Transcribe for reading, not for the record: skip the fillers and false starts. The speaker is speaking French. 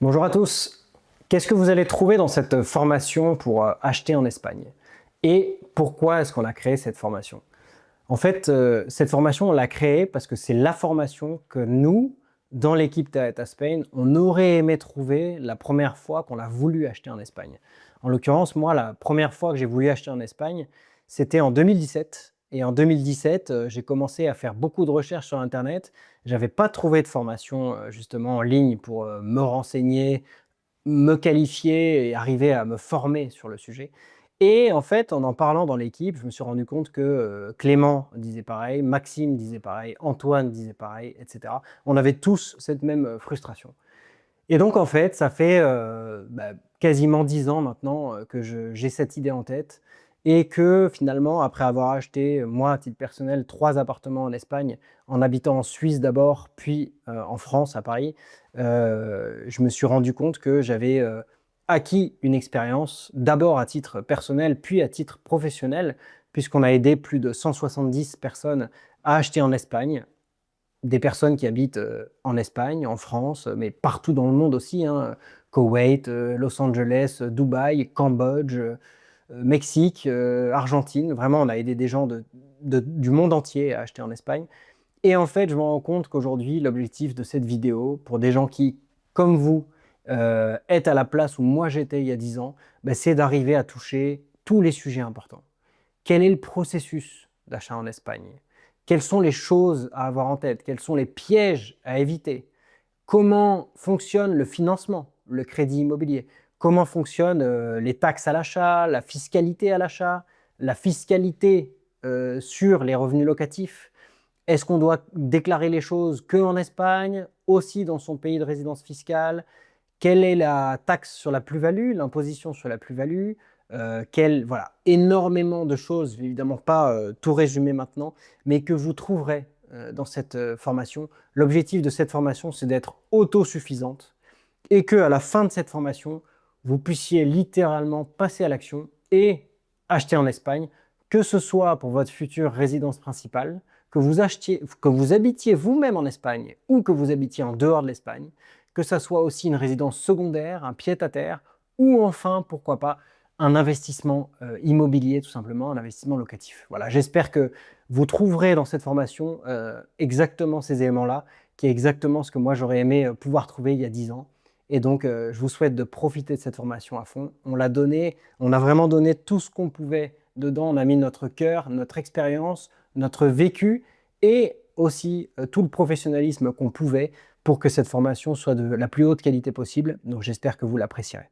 Bonjour à tous. Qu'est-ce que vous allez trouver dans cette formation pour acheter en Espagne? Et pourquoi est-ce qu'on a créé cette formation? En fait, cette formation, on l'a créée parce que c'est la formation que nous, dans l'équipe Data Spain, on aurait aimé trouver la première fois qu'on a voulu acheter en Espagne. En l'occurrence, moi, la première fois que j'ai voulu acheter en Espagne, c'était en 2017. Et en 2017, j'ai commencé à faire beaucoup de recherches sur Internet. J'avais pas trouvé de formation justement en ligne pour me renseigner, me qualifier et arriver à me former sur le sujet. Et en fait, en parlant dans l'équipe, je me suis rendu compte que Clément disait pareil, Maxime disait pareil, Antoine disait pareil, etc. On avait tous cette même frustration. Et donc, en fait, ça fait quasiment 10 ans maintenant que j'ai cette idée en tête et que finalement, après avoir acheté, moi, à titre personnel, 3 appartements en Espagne, en habitant en Suisse d'abord, puis en France, à Paris, je me suis rendu compte que j'avais acquis une expérience, d'abord à titre personnel, puis à titre professionnel, puisqu'on a aidé plus de 170 personnes à acheter en Espagne, des personnes qui habitent en Espagne, en France, mais partout dans le monde aussi, hein, Koweït, Los Angeles, Dubaï, Cambodge, Mexique, Argentine. Vraiment, on a aidé des gens du monde entier à acheter en Espagne. Et en fait, je me rends compte qu'aujourd'hui, l'objectif de cette vidéo, pour des gens qui, comme vous, êtes à la place où moi j'étais il y a 10 ans, ben, c'est d'arriver à toucher tous les sujets importants. Quel est le processus d'achat en Espagne? Quelles sont les choses à avoir en tête? Quels sont les pièges à éviter? Comment fonctionne le financement, le crédit immobilier? Comment fonctionnent les taxes à l'achat, la fiscalité à l'achat, la fiscalité sur les revenus locatifs? Est-ce qu'on doit déclarer les choses qu'en Espagne, aussi dans son pays de résidence fiscale? Quelle est la taxe sur la plus-value, l'imposition sur la plus-value? Voilà, énormément de choses, évidemment pas tout résumé maintenant, mais que vous trouverez dans cette formation. L'objectif de cette formation, c'est d'être autosuffisante et qu'à la fin de cette formation, vous puissiez littéralement passer à l'action et acheter en Espagne, que ce soit pour votre future résidence principale, que vous habitiez vous-même en Espagne ou que vous habitiez en dehors de l'Espagne, que ça soit aussi une résidence secondaire, un pied-à-terre, ou enfin, pourquoi pas, un investissement immobilier, tout simplement, un investissement locatif. Voilà, j'espère que vous trouverez dans cette formation exactement ces éléments-là, qui est exactement ce que moi j'aurais aimé pouvoir trouver il y a 10 ans. Et donc, je vous souhaite de profiter de cette formation à fond. On l'a donné, on a vraiment donné tout ce qu'on pouvait dedans. On a mis notre cœur, notre expérience, notre vécu et aussi tout le professionnalisme qu'on pouvait pour que cette formation soit de la plus haute qualité possible. Donc, j'espère que vous l'apprécierez.